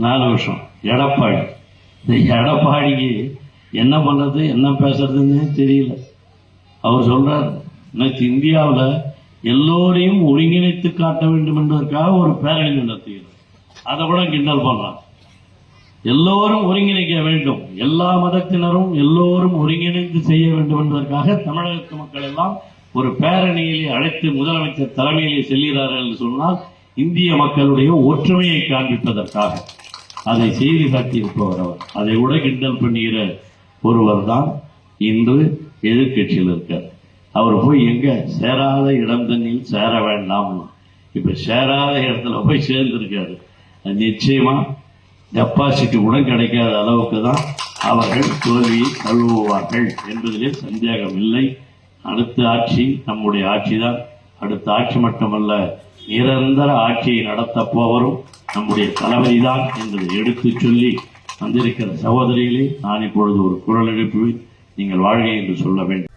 4 வருஷம் எடப்பாடி. இந்த எடப்பாடிக்கு என்ன பண்றது என்ன பேசுறதுன்னு தெரியல. அவர் சொல்றார், இன்னைக்கு இந்தியாவில் எல்லோரையும் ஒருங்கிணைத்து காட்ட வேண்டும் என்பதற்காக ஒரு பேரணி நடத்துகிறார். அதை கூட கிண்டல் பண்றான். எல்லோரும் ஒருங்கிணைக்க வேண்டும், எல்லா மதத்தினரும் எல்லோரும் ஒருங்கிணைந்து செய்ய வேண்டும் என்பதற்காக தமிழகத்து மக்கள் எல்லாம் ஒரு பேரணியிலே அழைத்து முதலமைச்சர் தலைமையிலே செல்கிறார்கள் என்று சொன்னால் இந்திய மக்களுடைய ஒற்றுமையை காண்பிப்பதற்காக அதை செய்து காட்டியிருப்பவர் அவர். அதை கூட கிண்டல் பண்ணுகிற ஒருவர் தான் இன்று எதிர்கட்சியில் இருக்கார். அவர் போய் எங்க சேராத இடம் தண்ணியில் சேர வேண்டாம், இப்ப சேராத இடத்துல போய் சேர்ந்திருக்காரு. நிச்சயமா டெபாசிட் கூட கிடைக்காத அளவுக்கு தான் அவர்கள் தோல்வியை தழுவுவார்கள் என்பதிலே சந்தேகம் இல்லை. அடுத்த ஆட்சி நம்முடைய ஆட்சி தான். அடுத்த ஆட்சி மட்டுமல்ல, நிரந்தர ஆட்சியை நடத்தப் போவரும் நம்முடைய தளபதி தான் என்பதை எடுத்து சொல்லி வந்திருக்கிற சகோதரிகளே, நான் இப்பொழுது ஒரு குரல் எழுப்புவேன். நீங்கள் வாழ்க என்று சொல்ல வேண்டும்.